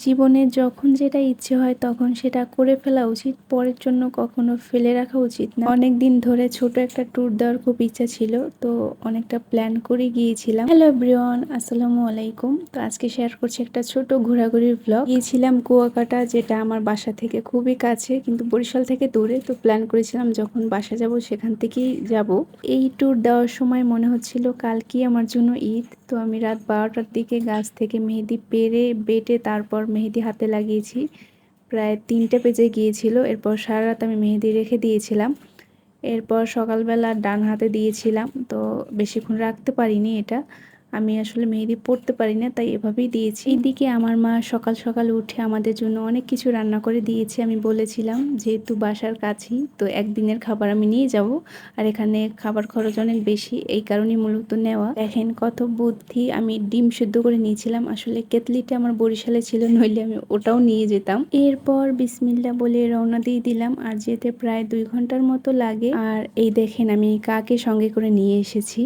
জীবনে যখন যেটা ইচ্ছে হয় তখন সেটা করে ফেলা উচিত, পরের জন্য কখনো ফেলে রাখা উচিত না। অনেক দিন ধরে ছোট একটা ট্যুর দেওয়ার খুব ইচ্ছা ছিল, তো অনেকটা প্ল্যান করে গিয়েছিলাম। হ্যালো এভরিওয়ান, আসসালামু আলাইকুম। তো আজকে শেয়ার করছি একটা ছোট ঘোরাঘুরির ব্লগ। গিয়েছিলাম কুয়াকাটা, যেটা আমার বাসা থেকে খুবই কাছে কিন্তু বরিশাল থেকে দূরে। তো প্ল্যান করেছিলাম যখন বাসা যাব সেখান থেকেই যাব। এই ট্যুর দেওয়ার সময় মনে হচ্ছিল কালকেই আমার জন্য ঈদ। তো আমি রাত 12টার দিকে গাছ থেকে মেহেদি পেড়ে বেটে তারপর মেহেদি হাতে লাগিয়েছি। প্রায় 3টে বেজে গিয়েছিল। এরপর সারা রাত আমি মেহেদি রেখে দিয়েছিলাম। এরপর সকালবেলা ডান হাতে দিয়েছিলাম, তো বেশিক্ষণ রাখতে পারিনি। এটা আমি আসলে মেহেদি পড়তে পারি না, তাই এভাবেই দিয়েছি। এইদিকে আমার মা সকাল সকাল উঠে আমাদের জন্য অনেক কিছু রান্না করে দিয়েছে। আমি বলেছিলাম যেহেতু বাসার কাছেই, তো একদিনের খাবার আমি নিয়ে যাব, আর এখানে খাবার খরচ অনেক বেশি, এই কারণেই মূলত নেওয়া। দেখেন কত বুদ্ধি, আমি ডিম সেদ্ধ করে নিয়েছিলাম। আসলে কেতলিটা আমার বরিশালে ছিল, নইলে আমি ওটাও নিয়ে যেতাম। এরপর বিসমিল্লা বলে রওনা দিয়ে দিলাম, আর যেতে প্রায় 2 ঘন্টার মতো লাগে। আর এই দেখেন আমি কাকে সঙ্গে করে নিয়ে এসেছি।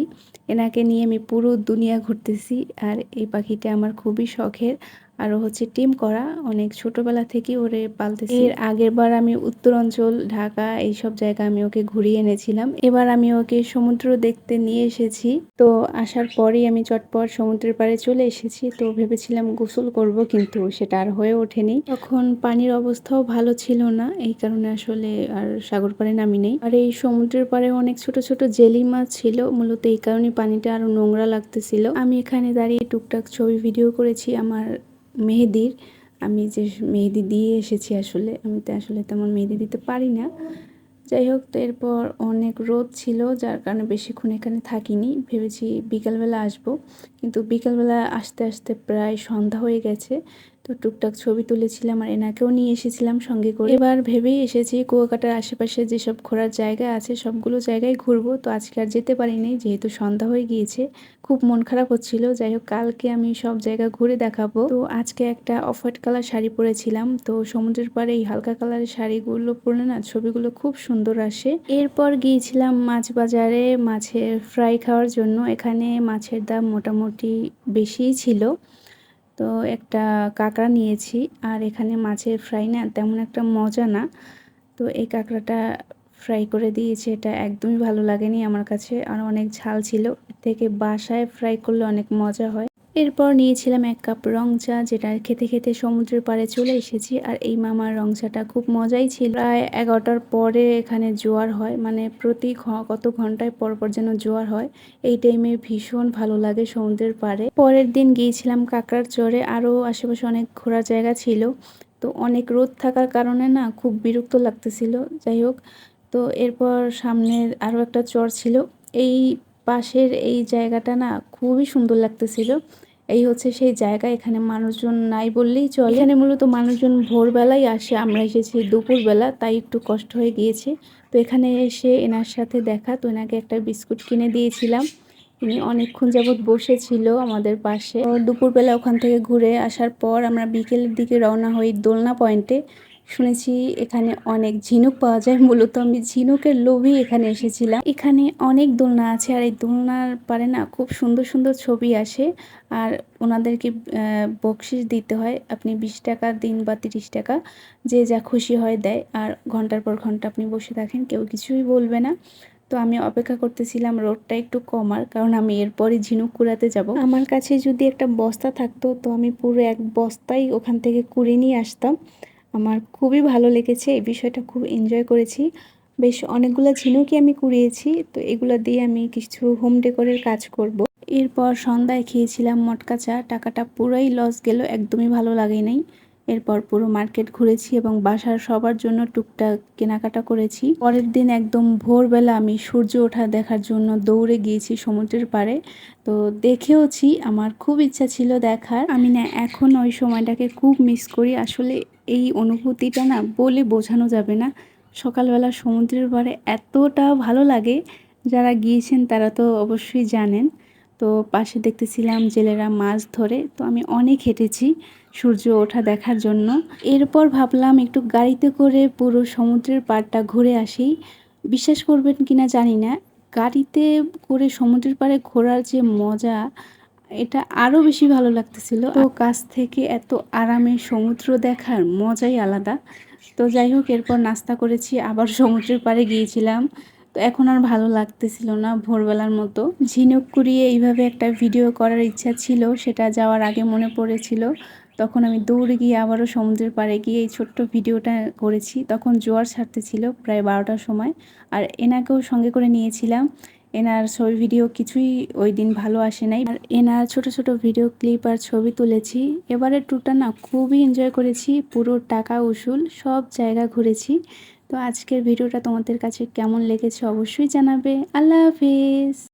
এনাকে নিয়ে আমি পুরো দুনিয়া ঘুরতেছি। আর এই পাখিটা আমার খুবই শখের, আরও হচ্ছে টিম করা, অনেক ছোটবেলা থেকে ওরে পালতেছি। এর আগের বার আমি উত্তরাঞ্চল ঢাকা এইসব জায়গা আমি ওকে ঘুরিয়ে এনেছিলাম। এবার আমি ওকে সমুদ্র দেখতে নিয়ে এসেছি। তো আসার পরেই আমি চটপট সমুদ্রের পাড়ে চলে এসেছি। তো ভেবেছিলাম গোসল করব, কিন্তু সেটা আর হয়ে ওঠেনি। তখন পানির অবস্থাও ভালো ছিল না, এই কারণে আসলে আর সাগর পাড়ে নামি নেই। আর এই সমুদ্রের পাড়ে অনেক ছোট ছোট জেলি মাছ ছিল, মূলত এই কারণে পানিটা আরো নোংরা লাগতেছিল। আমি এখানে দাঁড়িয়ে টুকটাক ছবি ভিডিও করেছি আমার মেহেদির। আমি যে মেহেদি দিয়ে এসেছি, আসলে আমি তো আসলে তেমন মেহেদি দিতে পারি না। যাই হোক, তো এরপর অনেক রোদ ছিল, যার কারণে বেশিক্ষণ এখানে থাকিনি। ভেবেছি বিকালবেলা আসব, কিন্তু বিকালবেলা আসতে আসতে প্রায় সন্ধ্যা হয়ে গেছে। তো টুকটাক ছবি তুলেছিলাম, আর এনাকেও নিয়ে এসেছিলাম সঙ্গে করে। এবার ভেবেই এসেছি কুয়াকাটার আশেপাশে যেসব ঘোরার জায়গা আছে সবগুলো জায়গায় ঘুরবো। তো আজকে আর যেতে পারিনি, যেহেতু সন্ধ্যা হয়ে গিয়েছে। খুব মন খারাপ হচ্ছিল। যাই হোক, কালকে আমি সব জায়গা ঘুরে দেখাবো। তো আজকে একটা অফ হোয়াইট কালার শাড়ি পরেছিলাম। তো সমুদ্রের পাড়ে এই হালকা কালারের শাড়িগুলো পরলে না ছবিগুলো খুব সুন্দর আসে। এরপর গিয়েছিলাম মাছ বাজারে মাছের ফ্রাই খাওয়ার জন্য। এখানে মাছের দাম মোটামুটি বেশিই ছিল। তো একটা কাঁকড়া নিয়েছি, আর এখানে মাছের ফ্রাই না তেমন একটা মজা না। তো এই কাঁকড়াটা ফ্রাই করে দিয়েছে, এটা একদমই ভালো লাগেনি আমার কাছে, আর অনেক ঝাল ছিল। এর থেকে বাসায় ফ্রাই করলে অনেক মজা হয়। এরপর নিয়েছিলাম 1 কাপ রং চা, যেটা খেতে খেতে সমুদ্রের পাড়ে চলে এসেছি। আর এই মামার রং চাটা খুব মজাই ছিল। প্রায় 11টার পরে এখানে জোয়ার হয়, মানে প্রতি কত ঘন্টায় পর পর যেন জোয়ার হয়। এই টাইমে ভীষণ ভালো লাগে সমুদ্রের পাড়ে। পরের দিন গিয়েছিলাম কাঁকড়ার চরে, আরও আশেপাশে অনেক ঘোরার জায়গা ছিল। তো অনেক রোদ থাকার কারণে না খুব বিরক্ত লাগতেছিল। যাই হোক, তো এরপর সামনের আরও একটা চর ছিল। এই পাশের এই জায়গাটা না খুবই সুন্দর লাগতেছিল। এই হচ্ছে সেই জায়গা, এখানে মানুষজন নাই বললেই চলে। এখানে মূলত মানুষজন ভোরবেলাই আসে, আমরা এসেছি দুপুরবেলা, তাই একটু কষ্ট হয়ে গিয়েছে। তো এখানে এসে এনার সাথে দেখা, তো এনাকে একটা বিস্কুট কিনে দিয়েছিলাম। তিনি অনেকক্ষণ যাবৎ বসেছিল আমাদের পাশে। দুপুরবেলা ওখান থেকে ঘুরে আসার পর আমরা বিকেলের দিকে রওনা হই দোলনা পয়েন্টে। শুনেছি এখানে অনেক ঝিনুক পাওয়া যায়, মূলত আমি ঝিনুকের লোভেই এখানে এসেছিলাম। এখানে অনেক দোলনা আছে, আর এই দোলনার পারে না খুব সুন্দর সুন্দর ছবি আসে। আর ওনাদেরকে বকশিস দিতে হয়, আপনি 20 টাকা দিন বা 30 টাকা, যে যা খুশি হয় দেয়। আর ঘন্টার পর ঘন্টা আপনি বসে থাকেন, কেউ কিছুই বলবে না। তো আমি অপেক্ষা করতেছিলাম রোদটা একটু কমার, কারণ আমি এরপরই ঝিনুক কুড়াতে যাব। আমার কাছে যদি একটা বস্তা থাকতো, তো আমি পুরো এক বস্তাই ওখান থেকে কুড়ে নিয়ে আসতাম। আমার খুবই ভালো লেগেছে, এই বিষয়টা খুব এনজয় করেছি। বেশ অনেকগুলো ঝিনুকই আমি কুড়িয়েছি, তো এগুলো দিয়ে আমি কিছু হোম ডেকোরের কাজ করব। এরপর সন্ধ্যায় খেয়েছিলাম মটকা চা, টাকাটা পুরোই লস গেল, একদমই ভালো লাগে নাই। এরপর পুরো মার্কেট ঘুরেছি এবং বাসার সবার জন্য টুকটাক কেনাকাটা করেছি। পরের দিন একদম ভোরবেলা আমি সূর্য ওঠা দেখার জন্য দৌড়ে গিয়েছি সমুদ্রের পাড়ে। তো দেখেওছি, আমার খুব ইচ্ছা ছিল দেখার। আমি না এখন ওই সময়টাকে খুব মিস করি। আসলে এই অনুভূতিটা না বলে বোঝানো যাবে না। সকালবেলা সমুদ্রের পাড়ে এতটা ভালো লাগে, যারা গিয়েছেন তারা তো অবশ্যই জানেন। তো পাশে দেখতেছিলাম জেলেরা মাছ ধরে, তো আমি অনেক হেঁটেছি সূর্য ওঠা দেখার জন্য। এরপর ভাবলাম একটু গাড়িতে করে পুরো সমুদ্রের পাড়টা ঘুরে আসি। বিশ্বাস করবেন কিনা জানি না, গাড়িতে করে সমুদ্রের পাড়ে ঘোরার যে মজা, এটা আরও বেশি ভালো লাগতেছিল। তো কাছ থেকে এত আরামে সমুদ্র দেখার মজাই আলাদা। তো যাই হোক, এরপর নাস্তা করেছি, আবার সমুদ্রের পাড়ে গিয়েছিলাম। তো এখন আর ভালো লাগতেছিল না ভোরবেলার মতো। ঝিনুক কুড়িয়ে এইভাবে একটা ভিডিও করার ইচ্ছা ছিল, সেটা যাওয়ার আগে মনে পড়েছিল। তখন আমি দৌড়ে গিয়ে আবারও সমুদ্রের পাড়ে গিয়ে এই ছোট্ট ভিডিওটা করেছি। তখন জোয়ার ছাড়তেছিল প্রায় 12টার সময়, আর এনাকেও সঙ্গে করে নিয়েছিলাম। এনার ছবি ভিডিও কিছুই ওই দিন ভালো আসে নাই, আর এনার ছোট ছোট ভিডিও ক্লিপ আর ছবি তুলেছি। এবারের ট্যুরটা না খুবই এনজয় করেছি, পুরো টাকা উসুল, সব জায়গা ঘুরেছি। তো আজকের ভিডিওটা তোমাদের কাছে কেমন লেগেছে অবশ্যই জানাবে। আল্লাহ হাফিজ।